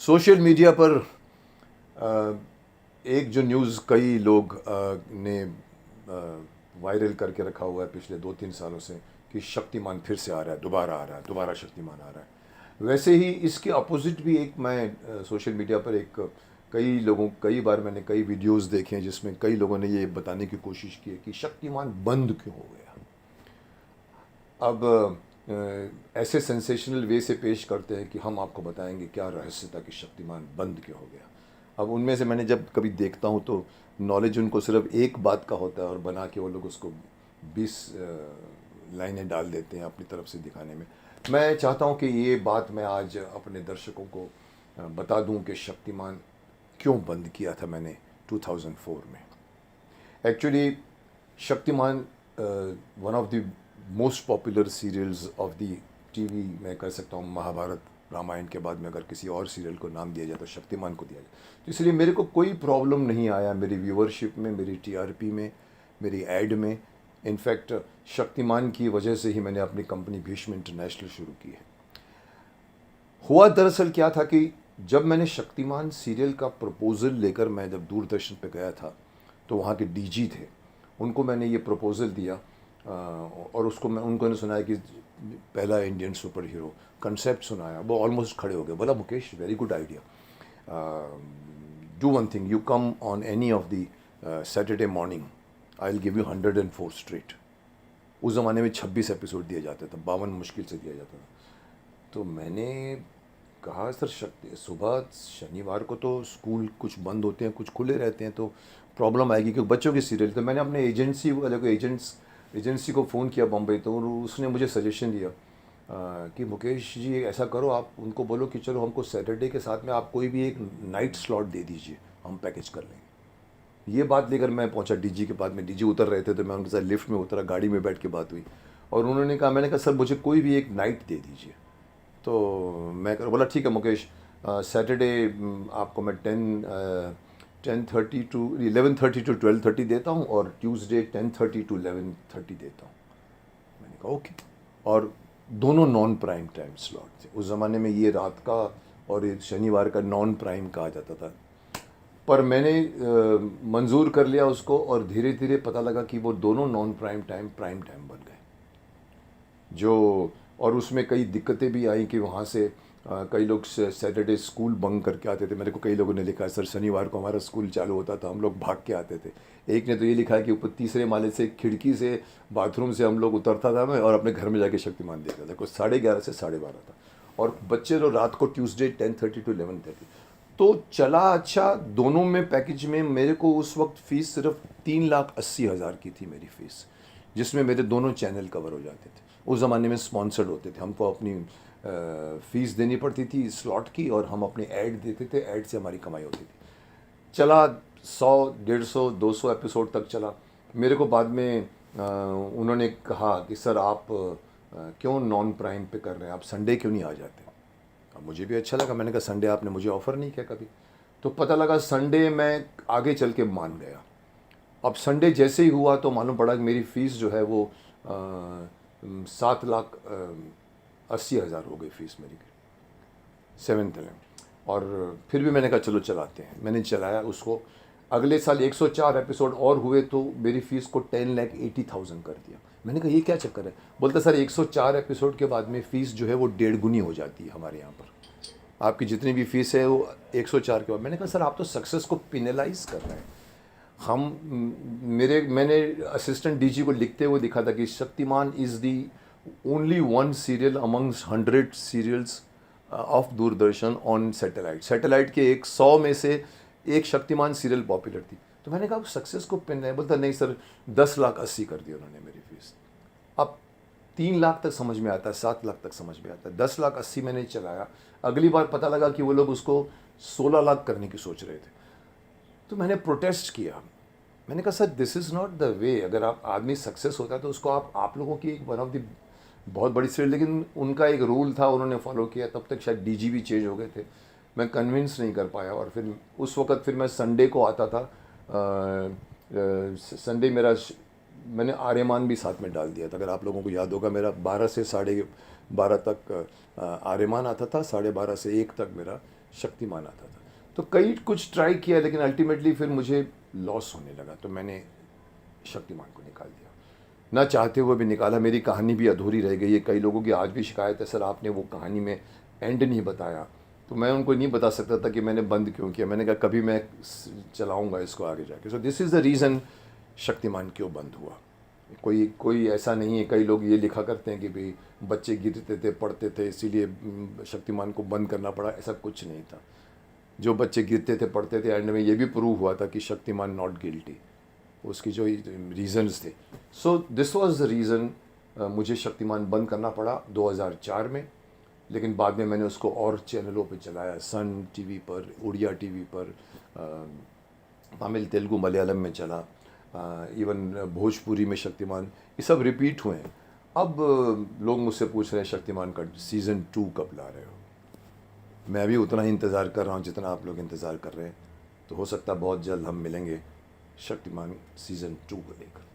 Social media पर अ, एक जो न्यूज़ कई लोग ने वायरल करके रखा हुआ है पिछले 2-3 सालों से कि शक्तिमान फिर से आ रहा है, दोबारा आ रहा है, दोबारा शक्तिमान आ रहा है। वैसे ही इसके अपोजिट भी एक मैं सोशल मीडिया पर एक कई बार मैंने कई वीडियोस देखे हैं जिसमें कई लोगों ने ये बताने की कोशिश की है कि शक्तिमान बंद क्यों हो गया। अब ऐसे सेंसेशनल वे से पेश करते हैं कि हम आपको बताएंगे क्या रहस्य था कि शक्तिमान बंद क्यों हो गया। अब उनमें से मैंने जब कभी देखता हूँ तो नॉलेज उनको सिर्फ एक बात का होता है और बना के वो लोग उसको 20 लाइनें डाल देते हैं अपनी तरफ से दिखाने में। मैं चाहता हूँ कि ये बात मैं आज अपने दर्शकों को बता दूँ कि शक्तिमान क्यों बंद किया था मैंने 2004 में। Actually Shaktimaan one of the most popular serials of the TV मैं कर सकता हूँ। महाभारत रामायण के बाद में अगर किसी और सीरियल को नाम दिया जाए तो शक्तिमान को दिया जाए, तो इसलिए मेरे को कोई प्रॉब्लम नहीं आया मेरी व्यूअरशिप में, मेरी टीआरपी में, मेरी एड में। इनफैक्ट शक्तिमान की वजह से ही मैंने अपनी कंपनी भीष्म इंटरनेशनल शुरू की है। हुआ दरअसल क्या था कि जब मैंने शक्तिमान सीरियल का प्रपोज़ल लेकर मैं जब दूरदर्शन पे गया था तो वहाँ के डीजी थे, उनको मैंने ये प्रपोज़ल दिया और उसको मैं उनको सुनाया कि पहला इंडियन सुपर हीरो कंसेप्ट सुनाया। वो ऑलमोस्ट खड़े हो गए, बोला Mukesh very good idea, do one thing, you come on any of the Saturday morning, I will give you 104 straight. उस ज़माने में 26 एपिसोड दिया जाता था, 52 मुश्किल से दिया जाता था। तो मैंने कहा सर सुबह शनिवार को तो स्कूल कुछ बंद होते हैं कुछ खुले रहते हैं तो प्रॉब्लम आएगी क्योंकि बच्चों की सीरियल। तो मैंने अपने एजेंसी वाले को एजेंसी को फ़ोन किया बम्बई, तो उसने मुझे सजेशन दिया कि मुकेश जी ऐसा करो, आप उनको बोलो कि चलो हमको सैटरडे के साथ में आप कोई भी एक नाइट स्लॉट दे दीजिए, हम पैकेज कर लेंगे। ये बात लेकर मैं पहुंचा डीजी के पास में, डीजी उतर रहे थे तो मैं उनके साथ लिफ्ट में उतरा, गाड़ी में बैठ के बात हुई और उन्होंने कहा, मैंने कहा सर मुझे कोई भी एक नाइट दे दीजिए। तो मैं बोला ठीक है मुकेश, सैटरडे आपको मैं 10:30 टू 11:30 टू 12:30 देता हूँ और ट्यूसडे 10:30 टू 11:30 देता हूँ। मैंने कहा ओके। और दोनों नॉन प्राइम टाइम स्लॉट थे उस ज़माने में, ये रात का और ये शनिवार का नॉन प्राइम कहा जाता था। पर मैंने मंजूर कर लिया उसको और धीरे धीरे पता लगा कि वो दोनों नॉन प्राइम टाइम बन गए जो। और उसमें कई दिक्कतें भी आई कि वहाँ से कई लोग सैटरडे स्कूल बंक करके आते थे। मेरे को कई लोगों ने लिखा है सर शनिवार को हमारा स्कूल चालू होता था, हम लोग भाग के आते थे। एक ने तो ये लिखा है कि ऊपर तीसरे माले से खिड़की से बाथरूम से हम लोग उतरता था मैं और अपने घर में जाके शक्तिमान देखता था। कुछ 11:30 से 12:30 था और बच्चे लोग रात को ट्यूसडे 10:30 टू 11:30। तो चला अच्छा, दोनों में पैकेज में मेरे को उस वक्त फ़ीस सिर्फ 3,80,000 की थी मेरी फ़ीस, जिसमें मेरे दोनों चैनल कवर हो जाते थे। उस ज़माने में स्पॉन्सर्ड होते थे, हमको अपनी फ़ीस देनी पड़ती थी स्लॉट की और हम अपने ऐड देते थे, ऐड से हमारी कमाई होती थी। चला 100, 150, 200 एपिसोड तक चला। मेरे को बाद में उन्होंने कहा कि सर आप क्यों नॉन प्राइम पे कर रहे हैं, आप संडे क्यों नहीं आ जाते। अब मुझे भी अच्छा लगा, मैंने कहा संडे आपने मुझे ऑफ़र नहीं किया कभी। तो पता लगा संडे मैं आगे चल के मान गया। अब संडे जैसे ही हुआ तो मालूम पड़ा कि मेरी फ़ीस जो है वो 7,80,000 हो गई फ़ीस मेरी 7th में। और फिर भी मैंने कहा चलो चलाते हैं, मैंने चलाया उसको। अगले साल 104 एपिसोड और हुए तो मेरी फ़ीस को 10,80,000 कर दिया। मैंने कहा ये क्या चक्कर है। बोलता सर 104 एपिसोड के बाद में फ़ीस जो है वो 1.5 गुनी हो जाती है हमारे यहाँ पर, आपकी जितनी भी फ़ीस है वो 104 के बाद। मैंने कहा सर आप तो सक्सेस को पिनलाइज कर रहे हैं। मैंने असिस्टेंट डीजी को लिखते हुए दिखा था कि Shaktimaan is the only one serial amongst 100 serials of Doordarshan on satellite के 100 में से एक शक्तिमान सीरियल पॉपुलर थी। तो मैंने कहा सक्सेस को पिन है। बोलता नहीं सर 10,80,000 कर दी उन्होंने मेरी फ़ीस। अब 3 लाख तक समझ में आता है, 7 लाख तक समझ में आता है, 10,80,000 मैंने चलाया। अगली बार पता लगा कि वो लोग उसको 16 लाख करने की सोच रहे थे। तो मैंने प्रोटेस्ट किया। मैंने कहा sir this is not the way. अगर आप आदमी सक्सेस होता है तो उसको आप लोगों की एक वन ऑफ द बहुत बड़ी सीरियल, लेकिन उनका एक रूल था उन्होंने फॉलो किया। तब तक शायद डीजी भी चेंज हो गए थे, मैं कन्विंस नहीं कर पाया। और फिर उस वक्त फिर मैं संडे को आता था। संडे मैंने आर्यमान भी साथ में डाल दिया था, अगर आप लोगों को याद होगा। मेरा 12 से 12:30 तक आर्यमान आता था, 12:30 से 1 तक मेरा शक्तिमान आता था। तो कई कुछ ट्राई किया, लेकिन अल्टीमेटली फिर मुझे लॉस होने लगा, तो मैंने शक्तिमान को निकाल दिया। ना चाहते हुए भी निकाला, मेरी कहानी भी अधूरी रह गई है। कई लोगों की आज भी शिकायत है, सर आपने वो कहानी में एंड नहीं बताया। तो मैं उनको नहीं बता सकता था कि मैंने बंद क्यों किया। मैंने कहा कभी मैं चलाऊँगा इसको आगे जाके। So this is the reason Shaktimaan क्यों बंद हुआ। कोई कोई ऐसा नहीं है। कई लोग ये लिखा करते हैं कि भाई बच्चे गिरते थे, पढ़ते थे, इसीलिए शक्तिमान को बंद करना पड़ा। ऐसा कुछ नहीं था। जो बच्चे गिरते थे, पढ़ते थे, एंड में ये भी प्रूव हुआ था कि शक्तिमान नॉट गिल्टी। उसकी जो रीज़न्स थे। So this was the reason मुझे शक्तिमान बंद करना पड़ा 2004 में। लेकिन बाद में मैंने उसको और चैनलों पे चलाया, सन टीवी पर, उड़िया टीवी पर, तमिल, तेलुगु, मलयालम में चला, इवन भोजपुरी में शक्तिमान, ये सब रिपीट हुए हैं। अब लोग मुझसे पूछ रहे हैं शक्तिमान का सीज़न 2 कब ला रहे हो। मैं भी उतना ही इंतज़ार कर रहा हूँ जितना आप लोग इंतज़ार कर रहे हैं। तो हो सकता है बहुत जल्द हम मिलेंगे शक्तिमान सीज़न 2 को लेकर।